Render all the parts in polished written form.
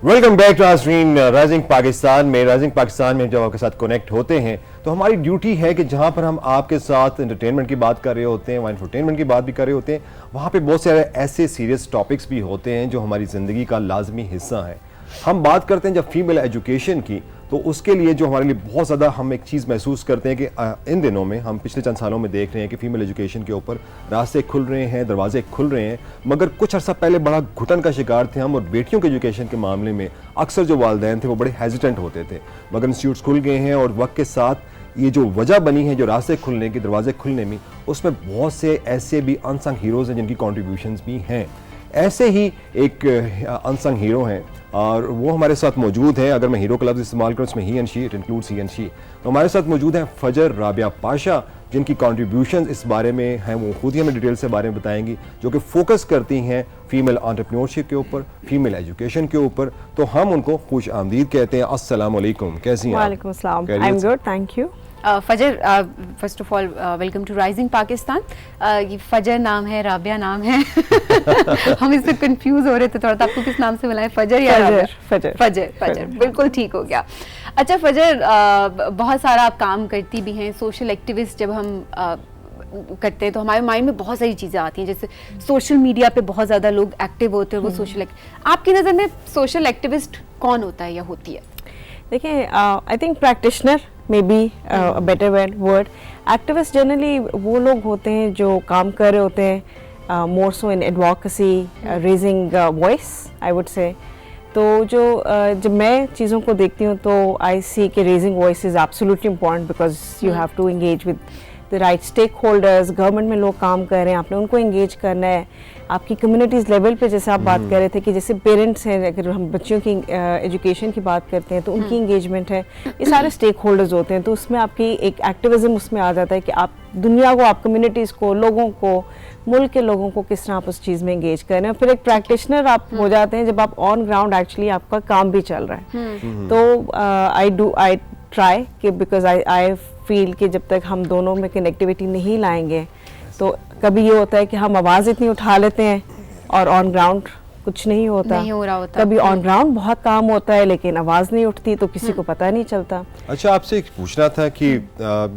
Welcome back to ناظرین rising Pakistan میں. Rising Pakistan میں جب آپ کے ساتھ کنیکٹ ہوتے ہیں تو ہماری ڈیوٹی ہے کہ جہاں پر ہم آپ کے ساتھ انٹرٹینمنٹ کی بات کر رہے ہوتے ہیں, انفرٹینمنٹ کی بات بھی کر رہے ہوتے ہیں, وہاں پہ بہت سارے ایسے سیریس ٹاپکس بھی ہوتے ہیں جو ہماری زندگی کا لازمی حصہ ہیں. ہم بات کرتے ہیں جب فیمیل ایجوکیشن کی, تو اس کے لیے جو ہمارے لیے بہت زیادہ ہم ایک چیز محسوس کرتے ہیں کہ ان دنوں میں ہم پچھلے چند سالوں میں دیکھ رہے ہیں کہ فیمیل ایجوکیشن کے اوپر راستے کھل رہے ہیں, دروازے کھل رہے ہیں. مگر کچھ عرصہ پہلے بڑا گھٹن کا شکار تھے ہم, اور بیٹیوں کے ایجوکیشن کے معاملے میں اکثر جو والدین تھے وہ بڑے ہیزیٹنٹ ہوتے تھے. مگر انسٹیٹیوٹس کھل گئے ہیں اور وقت کے ساتھ یہ جو وجہ بنی ہے جو راستے کھلنے کی, دروازے کھلنے میں, اس میں بہت سے ایسے بھی انسنگ ہیروز ہیں جن کی کنٹریبیوشنز بھی ہیں. ایسے ہی ایک انسنگ ہیرو ہیں اور وہ ہمارے ساتھ موجود ہیں. اگر میں ہیرو کا لفظ استعمال کروں اس میں he and she, it includes he and she. تو ہمارے ساتھ موجود ہیں فجر رابعہ پاشا, جن کی کنٹریبیوشنز اس بارے میں ہیں, وہ خود ہی ہمیں ڈیٹیل سے بارے میں بتائیں گی, جو کہ فوکس کرتی ہیں فیمیل انٹرپرینورشپ کے اوپر, فیمیل ایجوکیشن کے اوپر. تو ہم ان کو خوش آمدید کہتے ہیں. السلام علیکم, کیسی ہیں آپ؟ وعلیکم السلام, I am good, thank you. Fajar, first of all welcome to rising Pakistan. یہ فجر نام ہے, رابعہ نام ہے, ہم اس سے کنفیوز ہو رہے تھے تھوڑا. آپ کو کس نام سے ملا ہے, فجر یا رابعہ؟ فجر. فجر بالکل ٹھیک ہو گیا. اچھا فجر, بہت سارا آپ کام کرتی بھی ہیں, سوشل ایکٹیوسٹ جب ہم کرتے ہیں تو ہمارے مائنڈ میں بہت ساری چیزیں آتی ہیں, جیسے سوشل میڈیا پہ بہت زیادہ لوگ ایکٹیو ہوتے ہیں, وہ سوشل. آپ کی نظر میں سوشل ایکٹیوسٹ کون ہوتا ہے یا ہوتی ہے؟ دیکھیں, I think practitioner may be a better word. Activists generally وہ لوگ ہوتے ہیں جو کام کر رہے ہوتے ہیں more so in advocacy, raising voice I would say. تو جب میں چیزوں کو دیکھتی ہوں تو I see کہ raising voice is absolutely important because you have to engage with the right stakeholders. Government میں لوگ کام کر رہے ہیں, آپ نے ان کو انگیج کرنا ہے. آپ کی کمیونٹیز لیول پہ جیسے آپ بات کر رہے تھے کہ جیسے پیرنٹس ہیں, اگر ہم بچوں کی ایجوکیشن کی بات کرتے ہیں تو ان کی انگیجمنٹ ہے, یہ سارے اسٹیک ہولڈرز ہوتے ہیں. تو اس میں آپ کی ایک ایکٹیویزم اس میں آ جاتا ہے کہ آپ دنیا کو, آپ کمیونٹیز کو, لوگوں کو, ملک کے لوگوں کو کس طرح آپ اس چیز میں انگیج کر رہے ہیں. پھر ایک پریکٹیشنر آپ ہو جاتے ہیں جب آپ آن گراؤنڈ ایکچولی آپ کا کام بھی چل رہا ہے. تو آئی ٹرائی کہ بیکاز آئی فیل کہ جب تک ہم دونوں میں کنیکٹیوٹی نہیں لائیں گے تو کبھی یہ ہوتا ہے کہ ہم آواز اتنی اٹھا لیتے ہیں اور آن گراؤنڈ کچھ نہیں ہوتا. کبھی آن گراؤنڈ بہت کام ہوتا ہے لیکن آواز نہیں اٹھتی تو کسی کو پتہ نہیں چلتا. اچھا, آپ سے پوچھنا تھا کہ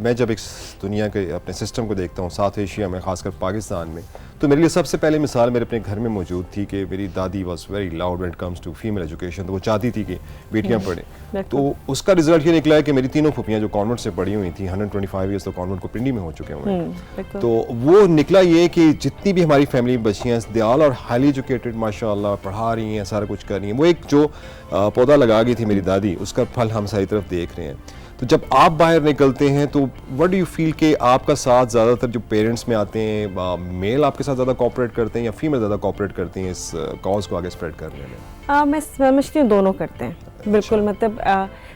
میں جب ایک دنیا کے اپنے سسٹم کو دیکھتا ہوں ساؤتھ ایشیا میں, خاص کر پاکستان میں, تو میرے لیے سب سے پہلے مثال میرے اپنے گھر میں موجود تھی کہ میری دادی was very loud when it comes to female education. تو وہ چاہتی تھی کہ بیٹیاں پڑھیں. تو اس کا رزلٹ یہ نکلا ہے کہ میری تینوں پھوپھیاں جو کانوینٹ سے پڑھی ہوئی تھیں, 125 ایئرس تو کانوینٹ کو پنڈی میں ہو چکے ہوئے ہیں. تو وہ نکلا یہ کہ جتنی بھی ہماری فیملی بچیاں دے آل آر ہائیلی ایجوکیٹڈ, ماشاء اللہ, پڑھا رہی ہیں, سارا کچھ کر رہی ہیں. وہ ایک جو پودا لگا گئی تھی میری دادی, اس کا پھل ہم ساری طرف دیکھ رہے ہیں. تو جب آپ باہر نکلتے ہیں تو وٹ ڈو یو فیل کہ آپ کا ساتھ زیادہ تر جو پیرنٹس میں آتے ہیں, میل آپ کے ساتھ زیادہ کوآپریٹ کرتے ہیں یا فیمیل زیادہ کوآپریٹ کرتی ہیں اس کاز کو آگے اسپریڈ کرنے میں؟ میں سمجھتی ہوں دونوں کرتے ہیں بالکل. مطلب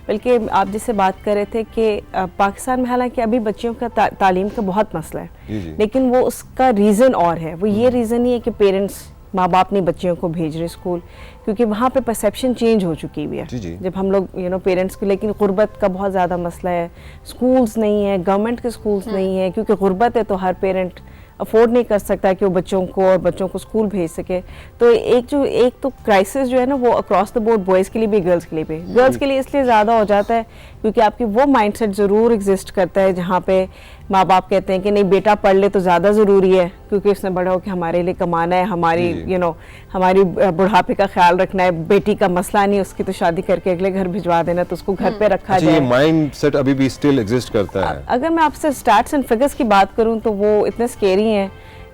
بلکہ آپ جس سے بات کر رہے تھے کہ پاکستان میں حالانکہ ابھی بچیوں کا تعلیم کا بہت مسئلہ ہے, لیکن وہ اس کا ریزن اور ہے. وہ یہ ریزن نہیں ہے کہ پیرنٹس, ماں باپ نے بچیوں کو بھیج رہے اسکول, کیونکہ وہاں پہ پرسیپشن چینج ہو چکی ہوئی ہے جب ہم لوگ پیرنٹس کو. لیکن غربت کا بہت زیادہ مسئلہ ہے, اسکولز نہیں ہے, گورنمنٹ کے اسکولز نہیں ہیں, کیونکہ غربت ہے تو ہر پیرنٹ افورڈ نہیں کر سکتا کہ وہ بچوں کو اسکول بھیج سکے. تو ایک تو کرائسس جو ہے نا وہ اکراس دا بورڈ, بوائز کے لیے بھی, گرلس کے لیے بھی. گرلس کے لیے اس لیے زیادہ ہو جاتا ہے کیونکہ آپ کی وہ مائنڈ سیٹ ضرور ایگزسٹ کرتا ہے جہاں پہ ماں باپ کہتے ہیں کہ نہیں بیٹا پڑھ لے تو زیادہ ضروری ہے, کیونکہ اس نے بڑا ہو کہ ہمارے لیے کمانا ہے, ہماری ہماری بڑھاپے کا خیال رکھنا ہے. بیٹی کا مسئلہ نہیں, اس کی تو شادی کر کے اگلے گھر بھجوا دینا, تو اس کو گھر پہ رکھا جائے. یہ مائنڈ سیٹ ابھی بھی اسٹل ایگزسٹ کرتا ہے. اگر میں آپ سے اسٹیٹس اینڈ فگرس کی بات کروں تو وہ اتنے اسکیری ہیں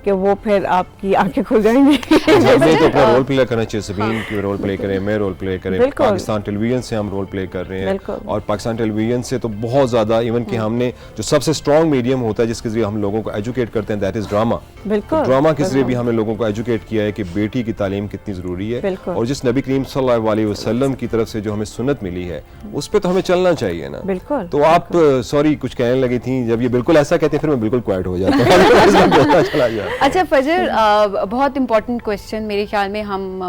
کہ وہ پھر آپ کی آنکھیں کھل جائیں گی. ہمیں تو اپنا رول پلے کرنا چاہیے, سبین کی رول پلے کریں, میں رول پلے کریں, پاکستان ٹیلی ویژن سے ہم رول پلے کر رہے ہیں. اور پاکستان ٹیلی ویژن سے تو بہت زیادہ, ایون کہ ہم نے جو سب سے اسٹرانگ میڈیم ہوتا ہے جس کے ذریعے ہم لوگوں کو ایجوکیٹ کرتے ہیں, دیٹ از ڈراما. ڈراما کے ذریعے بھی ہم نے لوگوں کو ایجوکیٹ کیا ہے کہ بیٹی کی تعلیم کتنی ضروری ہے, اور جس نبی کریم صلی اللہ علیہ وسلم کی طرف سے جو ہمیں سنت ملی ہے اس پہ تو ہمیں چلنا چاہیے نا. تو آپ سوری کچھ کہنے لگی تھیں, جب یہ بالکل ایسا کہتے ہیں پھر میں بالکل کوائٹ ہو جاتا ہوں. اچھا فجر, بہت امپورٹنٹ کویسچن. میرے خیال میں ہم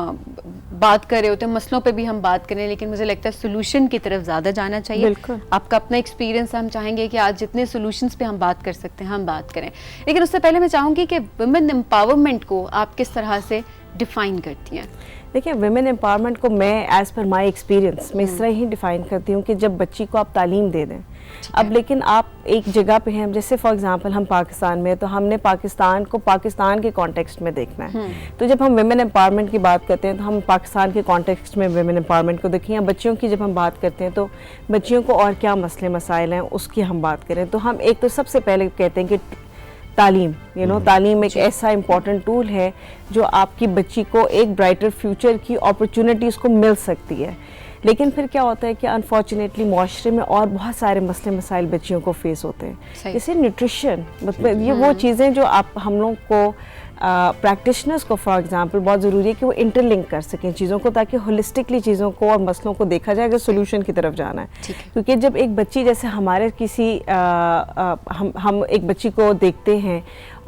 بات کر رہے ہوتے ہیں, مسئلوں پہ بھی ہم بات کریں, لیکن مجھے لگتا ہے سولوشن کی طرف زیادہ جانا چاہیے. آپ کا اپنا ایکسپیرینس, ہم چاہیں گے کہ آج جتنے سولوشنس پہ ہم بات کر سکتے ہیں ہم بات کریں. لیکن اس سے پہلے میں چاہوں گی کہ ویمن امپاورمنٹ کو آپ کس طرح سے ڈیفائن کرتی ہیں؟ دیکھیں ویمن امپاورمنٹ کو میں ایز پر مائی ایکسپیرینس میں اس طرح ہی ڈیفائن کرتی ہوں کہ جب بچی کو آپ تعلیم دے دیں. اب لیکن آپ ایک جگہ پہ ہیں, جیسے فار ایگزامپل ہم پاکستان میں, تو ہم نے پاکستان کو پاکستان کے کانٹیکسٹ میں دیکھنا ہے. تو جب ہم ویمن امپاورمنٹ کی بات کرتے ہیں تو ہم پاکستان کے کانٹیکسٹ میں ویمن امپاورمنٹ کو دیکھیں, یا بچیوں کی جب ہم بات کرتے ہیں تو بچیوں کو اور کیا مسئلے مسائل ہیں اس کی ہم بات کریں. تو ہم ایک تو سب سے پہلے کہتے ہیں کہ تعلیم, تعلیم ایک ایسا امپورٹنٹ ٹول ہے جو آپ کی بچی کو ایک برائٹر فیوچر کی اپرچونٹیز کو مل سکتی ہے. لیکن پھر کیا ہوتا ہے کہ انفارچونیٹلی معاشرے میں اور بہت سارے مسئلے مسائل بچیوں کو فیس ہوتے ہیں, جیسے نیوٹریشن. مطلب یہ وہ چیزیں جو ہم لوگ کو پریکٹیشنرز کو فار ایگزامپل بہت ضروری ہے کہ وہ انٹر لنک کر سکیں چیزوں کو, تاکہ ہولسٹکلی چیزوں کو اور مسئلوں کو دیکھا جائے اگر سولوشن کی طرف جانا ہے. کیونکہ جب ایک بچی, جیسے ہمارے کسی ہم ایک بچی کو دیکھتے ہیں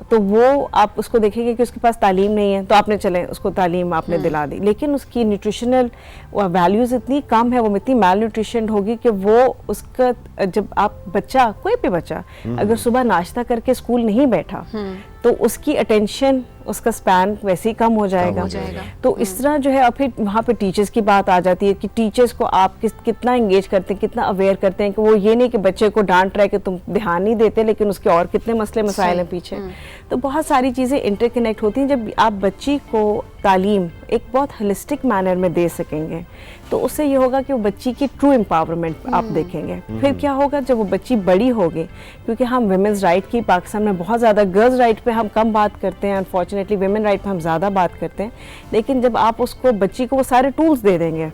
تو وہ آپ اس کو دیکھیں گے کہ اس کے پاس تعلیم نہیں ہے, تو آپ نے چلیں اس کو تعلیم آپ نے دلا دی, لیکن اس کی نیوٹریشنل ویلیوز اتنی کم ہے, وہ اتنی میل نیوٹریشن ہوگی کہ وہ اس کا جب آپ بچہ, کوئی بھی بچہ اگر صبح ناشتہ کر کے اسکول نہیں بیٹھا تو اس کی اٹینشن, اس کا سپین ویسے ہی کم ہو جائے گا. تو اس طرح جو ہے, پھر وہاں پہ ٹیچرز کی بات آ جاتی ہے کہ ٹیچرز کو آپ کتنا انگیج کرتے ہیں, کتنا اویئر کرتے ہیں, کہ وہ یہ نہیں کہ بچے کو ڈانٹ رہے کہ تم دھیان نہیں دیتے, لیکن اس کے اور کتنے مسئلے مسائل ہیں پیچھے. تو بہت ساری چیزیں انٹر کنیکٹ ہوتی ہیں. جب آپ بچی کو تعلیم ایک بہت ہولسٹک مینر میں دے سکیں گے تو اس سے یہ ہوگا کہ وہ بچی کی ٹرو امپاورمنٹ آپ دیکھیں گے. پھر کیا ہوگا جب وہ بچی بڑی ہوگی, کیونکہ ہم ویمنز رائٹ کی پاکستان میں بہت زیادہ, گرلز رائٹ پہ ہم کم بات کرتے ہیں, انفارچونیٹلی ویمن رائٹ پہ ہم زیادہ بات کرتے ہیں, لیکن جب آپ اس کو, بچی کو وہ سارے ٹولز دے دیں گے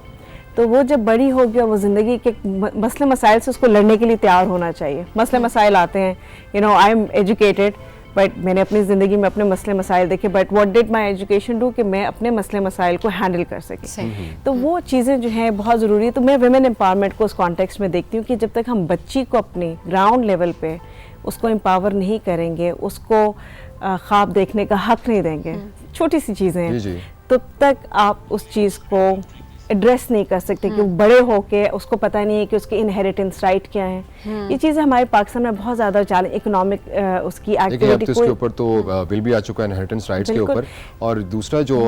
تو وہ جب بڑی ہوگی اور وہ زندگی کے مسئلے مسائل سے اس کو لڑنے کے لیے تیار ہونا چاہیے. مسئلے مسائل آتے ہیں, آئی ایم ایجوکیٹڈ بٹ میں نے اپنی زندگی میں اپنے مسئلے مسائل دیکھے, but what did my education do کہ میں اپنے مسئلے مسائل کو ہینڈل کر سکیں. تو وہ چیزیں جو ہیں بہت ضروری ہے. تو میں ویمن امپاورمنٹ کو اس کانٹیکسٹ میں دیکھتی ہوں کہ جب تک ہم بچی کو اپنی گراؤنڈ لیول پہ اس کو امپاور نہیں کریں گے, اس کو خواب دیکھنے کا حق نہیں دیں گے, چھوٹی سی چیزیں ہیں, تب تک آپ اس چیز کو ایڈریس نہیں کر سکتے کہ وہ بڑے ہو کے اس کو پتہ نہیں ہے کہ اس کی انہیریٹنس رائٹ کیا ہے. یہ چیزیں ہمارے پاکستان میں بہت زیادہ چالیں, اکنامک اس کی ایکٹیویٹی اس کے اوپر تو بل بھی آ چکا ہے انہیریٹنس رائٹس کے اوپر. اور دوسرا جو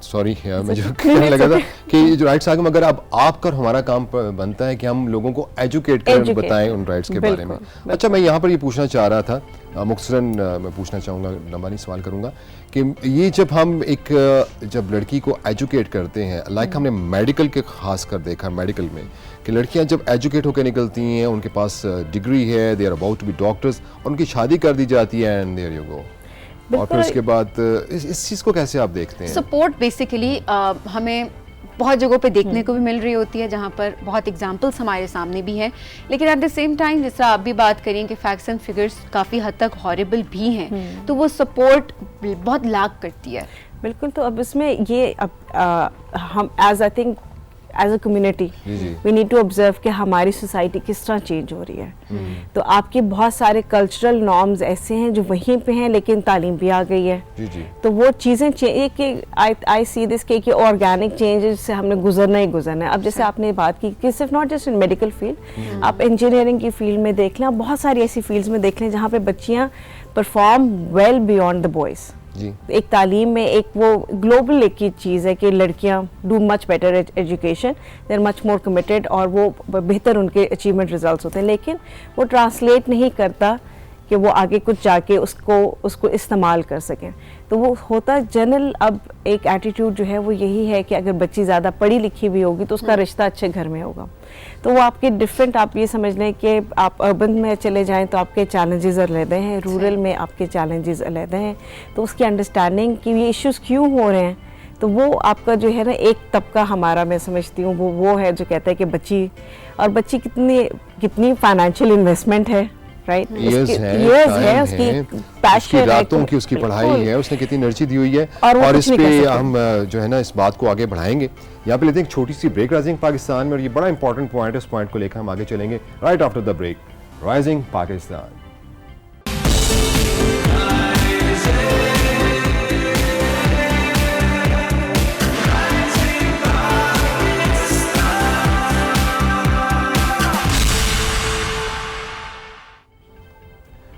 سوری مجھے کہنے لگا تھا کہ جو رائٹس آگے, مگر اب آپ کا ہمارا کام بنتا ہے کہ ہم لوگوں کو ایجوکیٹ کر بتائیں ان رائٹس کے بارے میں. اچھا, میں یہاں پر یہ پوچھنا چاہ رہا تھا, مختصراً میں پوچھنا چاہوں گا, لمبا نہیں سوال کروں گا, کہ یہ جب ہم جب لڑکی کو ایجوکیٹ کرتے ہیں, لائک ہم نے میڈیکل کے خاص کر دیکھا میڈیکل میں کہ لڑکیاں جب ایجوکیٹ ہو کے نکلتی ہیں, ان کے پاس ڈگری ہے, they are about to be doctors, اور ان کی شادی کر دی جاتی ہے, اینڈ دیئر یو گو. اور پھر اس کے بعد اس چیز کو کیسے آپ دیکھتے ہیں؟ سپورٹ بیسیکلی ہمیں بہت جگہوں پہ دیکھنے کو بھی مل رہی ہوتی ہے, جہاں پر بہت ایگزامپلس ہمارے سامنے بھی ہیں, لیکن ایٹ دا سیم ٹائم جس طرح آپ بھی بات کریں کہ فیکٹس اینڈ فگرس کافی حد تک ہارریبل بھی ہیں, تو وہ سپورٹ بہت لاک کرتی ہے. بالکل. تو اب اس میں یہ ہم as I think as a community we need to observe کہ ہماری سوسائٹی کس طرح چینج ہو رہی ہے. تو آپ کے بہت سارے کلچرل نارمز ایسے ہیں جو وہیں پہ ہیں, لیکن تعلیم بھی آ گئی ہے. تو وہ چیزیں آئی سی دس کہ آرگینک چینجز سے ہم نے گزرنا ہی گزرنا ہے. اب جیسے آپ نے بات کی کہ صرف not just in medical field, آپ انجینئرنگ کی فیلڈ میں دیکھ لیں, بہت ساری ایسی فیلڈز میں دیکھ لیں جہاں پہ بچیاں perform well beyond the boys. ایک تعلیم میں ایک وہ گلوبل ایک ہی چیز ہے کہ لڑکیاں do much better education, they are much more committed, اور وہ بہتر ان کے اچیومنٹ ریزلٹس ہوتے ہیں, لیکن وہ ٹرانسلیٹ نہیں کرتا کہ وہ آگے کچھ جا کے اس کو استعمال کر سکیں. تو وہ ہوتا جنرل اب ایک ایٹیٹیوڈ جو ہے وہ یہی ہے کہ اگر بچی زیادہ پڑھی لکھی بھی ہوگی تو اس کا رشتہ اچھے گھر میں ہوگا. تو وہ آپ کے ڈفرینٹ, آپ یہ سمجھ لیں کہ آپ اربن میں چلے جائیں تو آپ کے چیلنجز علیحدہ ہیں, رورل میں آپ کے چیلنجز علیحدہ ہیں. تو اس کی انڈرسٹینڈنگ کہ یہ ایشوز کیوں ہو رہے ہیں, تو وہ آپ کا جو ہے نا ایک طبقہ ہمارا, میں سمجھتی ہوں وہ ہے جو کہتا ہے کہ بچی کتنی فائنینشیل انویسٹمنٹ ہے, رائٹ, ہے اس کی پیشن, راتوں کی اس کی پڑھائی ہے, اس نے کتنی انرجی دی ہوئی ہے, اور اس پہ ہم جو ہے نا اس بات کو آگے بڑھائیں گے. یہاں پہ لیتے ہیں ایک چھوٹی سی بریک رائزنگ پاکستان میں, اور یہ بڑا امپورٹنٹ پوائنٹ ہے, اس پوائنٹ کو لے کر ہم آگے چلیں گے right after the break. Rising Pakistan.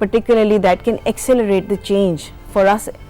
particularly that can accelerate the change for us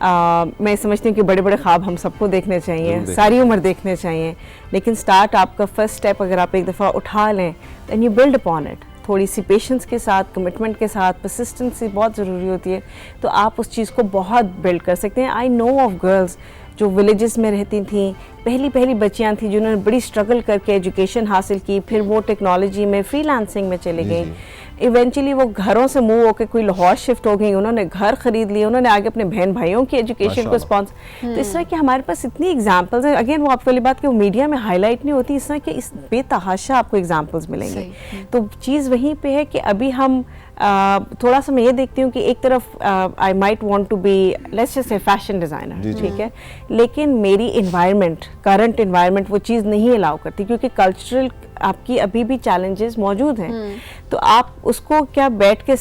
میں سمجھتی ہوں کہ بڑے بڑے خواب ہم سب کو دیکھنے چاہیے, ساری عمر دیکھنے چاہیے, لیکن سٹارٹ آپ کا فرسٹ اسٹیپ اگر آپ ایک دفعہ اٹھا لیں then you build upon it. تھوڑی سی پیشنس کے ساتھ, کمٹمنٹ کے ساتھ, پرسسٹنسی بہت ضروری ہوتی ہے, تو آپ اس چیز کو بہت بلڈ کر سکتے ہیں. آئی نو آف گرلز جو ولیجز میں رہتی تھیں, پہلی بچیاں تھیں جنہوں نے بڑی اسٹرگل کر کے ایجوکیشن حاصل کی, پھر وہ ٹیکنالوجی میں فری لانسنگ میں چلے گئیں. ایونچولی وہ گھروں سے موو ہو کے کوئی لاہور شفٹ ہو گئی, انہوں نے گھر خرید لیے, انہوں نے آگے اپنے بہن بھائیوں کی ایجوکیشن کو اسپانسر. تو اس طرح کہ ہمارے پاس اتنی ایگزامپلز ہیں. اگین وہ آپ والی بات کہ وہ میڈیا میں ہائی لائٹ نہیں ہوتی, اس طرح کہ اس بے تحاشا آپ کو ایگزامپلز ملیں گے. تو چیز وہیں پہ ہے کہ ابھی ہم تھوڑا سا میں یہ دیکھتی ہوں کہ ایک طرف I might want to be let's just a fashion designer, ٹھیک ہے, لیکن میری انوائرمنٹ, کرنٹ انوائرمنٹ وہ چیز نہیں الاؤ کرتی, کیونکہ کلچرل آپ کی ابھی بھی چیلنجز موجود ہیں. تو آپ اس کو کیا بیٹھ کے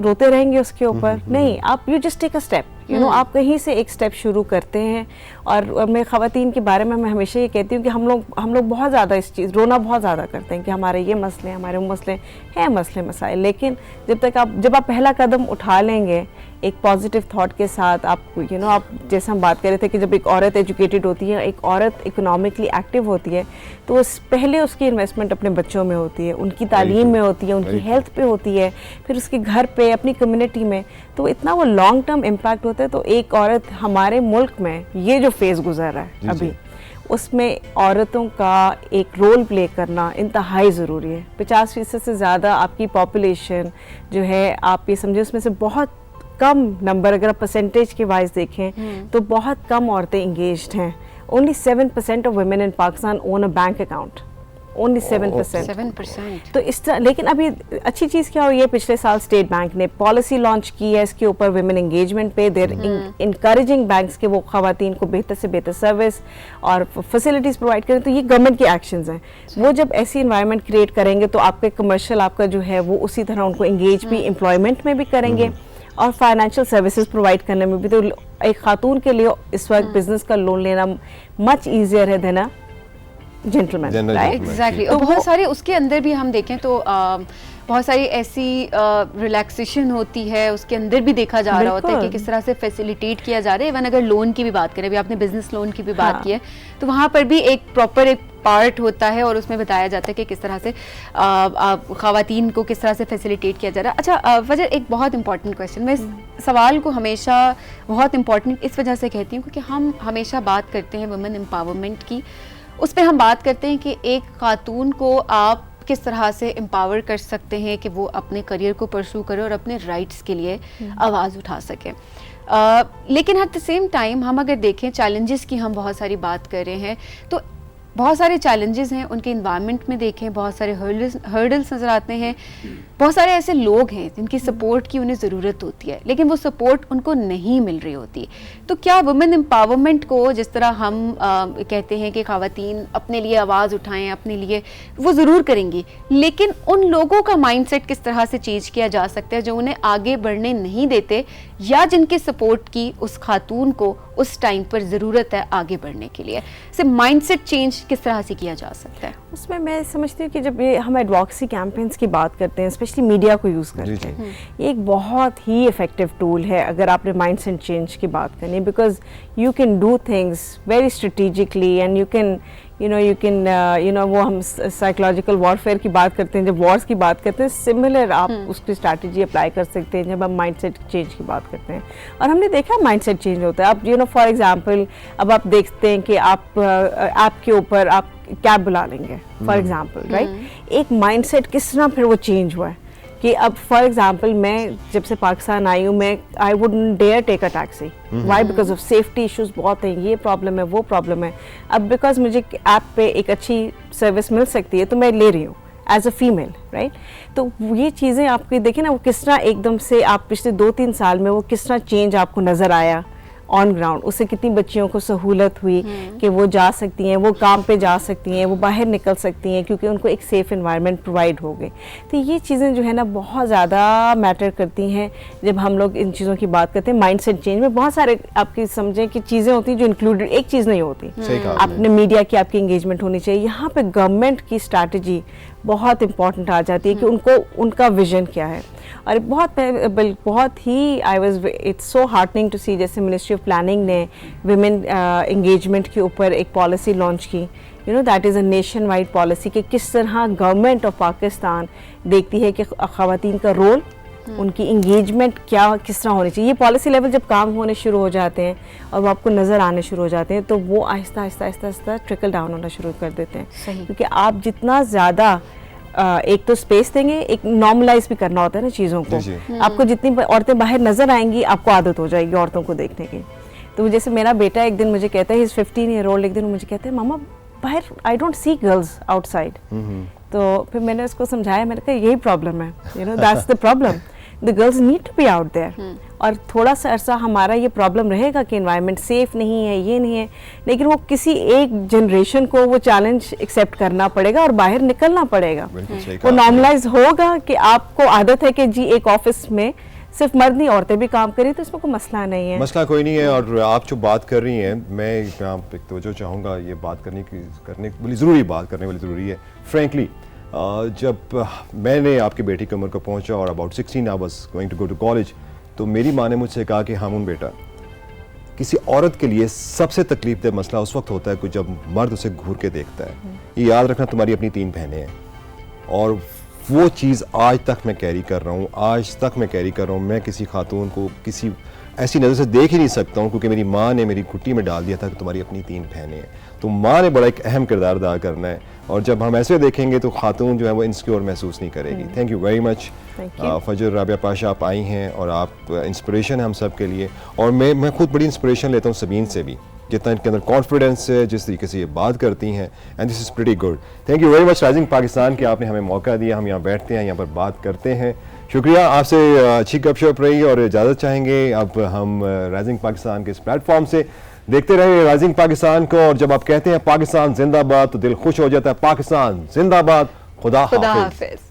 روتے رہیں گے اس کے اوپر؟ نہیں, آپ you just take a step, آپ کہیں سے ایک اسٹیپ شروع کرتے ہیں. اور میں خواتین کے بارے میں ہمیشہ یہ کہتی ہوں کہ ہم لوگ بہت زیادہ اس چیز رونا بہت زیادہ کرتے ہیں کہ ہمارے یہ مسئلے ہیں, ہمارے وہ مسئلے ہیں, مسئلے مسائل, لیکن جب آپ پہلا قدم اٹھا لیں گے ایک پازیٹیو تھاٹ کے ساتھ, آپ آپ جیسے ہم بات کر رہے تھے کہ جب ایک عورت ایجوکیٹڈ ہوتی ہے, ایک عورت اکنامکلی ایکٹیو ہوتی ہے, تو پہلے اس کی انویسٹمنٹ اپنے بچوں میں ہوتی ہے, ان کی تعلیم میں ہوتی ہے, ان کی ہیلتھ پہ ہوتی ہے, پھر اس کے گھر پہ, اپنی کمیونٹی میں, تو اتنا وہ لانگ ٹرم امپیکٹ ہوتا ہے. تو ایک عورت ہمارے ملک میں یہ جو فیز گزر رہا ہے ابھی, اس میں عورتوں کا ایک رول پلے کرنا انتہائی ضروری ہے. 50% سے زیادہ آپ کی پاپولیشن جو ہے, آپ یہ سمجھے اس میں سے بہت کم نمبر, اگر آپ پرسنٹیج کے وائز دیکھیں تو بہت کم عورتیں انگیجڈ ہیں. Only 7% of women in Pakistan own a bank account. Only 7%. تو اس طرح, لیکن ابھی اچھی چیز کیا ہوئی ہے, پچھلے سال اسٹیٹ بینک نے پالیسی لانچ کی ہے اس کے اوپر ویمن انگیجمنٹ پہ. دیر انکریجنگ بینکس کے وہ خواتین کو بہتر سے بہتر سروس اور فیسلٹیز پرووائڈ کریں. تو یہ گورنمنٹ کے ایکشنز ہیں. وہ جب ایسی انوائرمنٹ کریٹ کریں گے تو آپ کے کمرشل آپ کا جو ہے وہ اسی طرح ان کو انگیج بھی امپلائمنٹ میں بھی کریں گے, اور فائنینشیل سروسز پرووائڈ کرنے میں بھی. تو ایک خاتون کے لیے اس وقت بزنس کا لون لینا مچ ایزیئر ہے دین جنٹلمین. ایگزیکٹلی. اور بہت سارے اس کے اندر بھی ہم دیکھیں تو بہت ساری ایسی ریلیکسیشن ہوتی ہے, اس کے اندر بھی دیکھا جا رہا ہوتا ہے کہ کس طرح سے فیسیلیٹیٹ کیا جا رہا ہے. ایون اگر لون کی بھی بات کریں, ابھی آپ نے بزنس لون کی بھی بات کی ہے, تو وہاں پر بھی ایک پراپر ایک پارٹ ہوتا ہے اور اس میں بتایا جاتا ہے کہ کس طرح سے خواتین کو کس طرح سے فیسیلیٹیٹ کیا جا رہا ہے. اچھا فجر, ایک بہت امپورٹنٹ کویشچن, میں اس سوال کو ہمیشہ بہت امپورٹنٹ اس وجہ سے کہتی ہوں کیونکہ ہم ہمیشہ بات کرتے ہیں ویمن امپاورمنٹ کی, اس پہ ہم بات کرتے ہیں کہ ایک خاتون کو آپ کس طرح سے امپاور کر سکتے ہیں کہ وہ اپنے کریئر کو پرسو کرے اور اپنے رائٹس کے لیے آواز اٹھا سکے. لیکن ایٹ دا سیم ٹائم ہم اگر دیکھیں چیلنجز کی ہم بہت ساری بات کر رہے ہیں, تو بہت سارے چیلنجز ہیں ان کے انوائرمنٹ میں. دیکھیں بہت سارے ہرڈلس نظر آتے ہیں, بہت سارے ایسے لوگ ہیں جن کی سپورٹ کی انہیں ضرورت ہوتی ہے, لیکن وہ سپورٹ ان کو نہیں مل رہی ہوتی. تو کیا وومن امپاورمنٹ کو جس طرح ہم کہتے ہیں کہ خواتین اپنے لیے آواز اٹھائیں, اپنے لیے وہ ضرور کریں گی, لیکن ان لوگوں کا مائنڈ سیٹ کس طرح سے چینج کیا جا سکتا ہے جو انہیں آگے بڑھنے نہیں دیتے, یا جن کے سپورٹ کی اس خاتون کو اس ٹائم پر ضرورت ہے آگے بڑھنے کے لیے. سے مائنڈ سیٹ چینج کس طرح سے کیا جا سکتا ہے؟ اس میں سمجھتی ہوں کہ جب ہم ایڈوکسی کیمپینس کی بات کرتے ہیں, اسپیشلی میڈیا کو یوز کرتے ہیں, یہ ایک بہت ہی افیکٹو ٹول ہے اگر آپ نے مائنڈ سیٹ چینج کی بات کرنی, because you can do things very strategically and you can وہ ہم سائیکولوجیکل وارفیئر کی بات کرتے ہیں, جب وارز کی بات کرتے ہیں, سملر آپ اس کی اسٹریٹجی اپلائی کر سکتے ہیں جب ہم مائنڈ سیٹ چینج کی بات کرتے ہیں. اور ہم نے دیکھا مائنڈ سیٹ چینج ہوتا ہے. آپ فار ایگزامپل اب آپ دیکھتے ہیں کہ آپ کے اوپر آپ کیب بلا لیں گے فار ایگزامپل, رائٹ, ایک مائنڈ سیٹ کس طرح پھر وہ چینج ہوا ہے کہ اب فار ایگزامپل میں جب سے پاکستان آئی ہوں, میں I wouldn't dare take a taxi. Why? Because of safety issues بہت ہیں, یہ پرابلم ہے, وہ پرابلم ہے. اب بیکاز مجھے ایپ پہ ایک اچھی سروس مل سکتی ہے تو میں لے رہی ہوں ایز اے فیمیل, رائٹ. تو یہ چیزیں آپ کی دیکھیں نا, وہ کس طرح ایک دم سے آپ پچھلے 2-3 سال میں وہ کس طرح چینج آپ کو نظر آیا آن گراؤنڈ. اس سے کتنی بچیوں کو سہولت ہوئی کہ وہ جا سکتی ہیں, وہ کام پہ جا سکتی ہیں, وہ باہر نکل سکتی ہیں کیونکہ ان کو ایک سیف انوائرمنٹ پرووائڈ ہو گئی. تو یہ چیزیں جو ہے نا بہت زیادہ میٹر کرتی ہیں جب ہم لوگ ان چیزوں کی بات کرتے ہیں. مائنڈ سیٹ چینج میں بہت سارے آپ کی سمجھیں کہ چیزیں ہوتی ہیں جو انکلوڈیڈ, ایک چیز نہیں ہوتی. آپ نے میڈیا کی آپ کی انگیجمنٹ ہونی چاہیے. یہاں پہ گورنمنٹ کی اسٹریٹجی بہت امپورٹنٹ آ جاتی ہے کہ ان کا ویژن کیا ہے. اور بہت ہی I was it's so heartening to see جیسے منسٹری آف پلاننگ نے ویمن انگیجمنٹ کے اوپر ایک پالیسی لانچ کی. You know that is a nationwide policy کہ کس طرح گورنمنٹ آف پاکستان دیکھتی ہے کہ خواتین کا رول, ان کی انگیجمنٹ کس طرح ہونی چاہیے. یہ پالیسی لیول جب کام ہونے شروع ہو جاتے ہیں اور وہ آپ کو نظر آنے شروع ہو جاتے ہیں تو وہ آہستہ آہستہ آہستہ آہستہ ٹرکل ڈاؤن ہونا شروع کر دیتے ہیں. کیونکہ آپ جتنا زیادہ ایک تو اسپیس دیں گے, ایک نارملائز بھی کرنا ہوتا ہے نا چیزوں کو. آپ کو جتنی عورتیں باہر نظر آئیں گی آپ کو عادت ہو جائے گی عورتوں کو دیکھنے کی. تو جیسے میرا بیٹا ایک دن مجھے کہتا ہے, ہی از 15 ایئر اولڈ, ایک دن مجھے کہتے ہیں ماما باہر I don't see girls out side. تو پھر میں نے اس کو سمجھایا, میں نے کہا یہی پرابلم ہے, you know that's the problem. The girls need to be out there. اور تھوڑا سا عرصہ ہمارا یہ پرابلم رہے گا کہ انوائرمنٹ سیف نہیں ہے, یہ نہیں ہے, لیکن وہ کسی ایک جنریشن کو وہ چیلنج ایکسیپٹ کرنا پڑے گا اور باہر نکلنا پڑے گا. وہ نارملائز ہوگا کہ آپ کو عادت ہے کہ جی ایک آفس میں صرف مرد نہیں عورتیں بھی کام کریں تو اس میں کوئی مسئلہ نہیں ہے. مسئلہ کوئی نہیں ہے. اور آپ جو بات کر رہی ہیں, میں آپ ایک توجہ چاہوں گا, یہ بات کرنے والی ضروری بات کرنے والی ضروری ہے. فرینکلی جب میں نے آپ کی بیٹی کی عمر کو پہنچا اور about 16 I was going to go to college, تو میری ماں نے مجھ سے کہا کہ ہامون بیٹا, کسی عورت کے لیے سب سے تکلیف دہ مسئلہ اس وقت ہوتا ہے کہ جب مرد اسے گھور کے دیکھتا ہے. یہ یاد رکھنا, تمہاری اپنی 3 بہنیں ہیں. اور وہ چیز آج تک میں کیری کر رہا ہوں, میں کسی خاتون کو کسی ایسی نظر سے دیکھ ہی نہیں سکتا ہوں, کیونکہ میری ماں نے میری گھٹی میں ڈال دیا تھا کہ تمہاری اپنی 3 بہنیں ہیں. تو ماں نے بڑا ایک اہم کردار ادا کرنا ہے, اور جب ہم ایسے دیکھیں گے تو خاتون جو ہے وہ انسیکیور محسوس نہیں کرے گی. تھینک یو ویری مچ فجر رابعہ پاشا, آپ آئی ہیں اور آپ انسپریشن ہیں ہم سب کے لیے. اور میں خود بڑی انسپریشن لیتا ہوں سبین سے بھی, جتنا ان کے اندر کانفیڈنس ہے, جس طریقے سے یہ بات کرتی ہیں, and this is pretty good. Thank you very much rising Pakistan کہ آپ نے ہمیں موقع دیا, ہم یہاں بیٹھتے ہیں, یہاں پر بات کرتے ہیں. شکریہ, آپ سے اچھی گپ شپ رہی, اور اجازت چاہیں گے اب ہم رائزنگ پاکستان کے اس پلیٹ فارم سے. دیکھتے رہے رائزنگ پاکستان کو, اور جب آپ کہتے ہیں پاکستان زندہ باد تو دل خوش ہو جاتا ہے. پاکستان زندہ باد, خدا حافظ.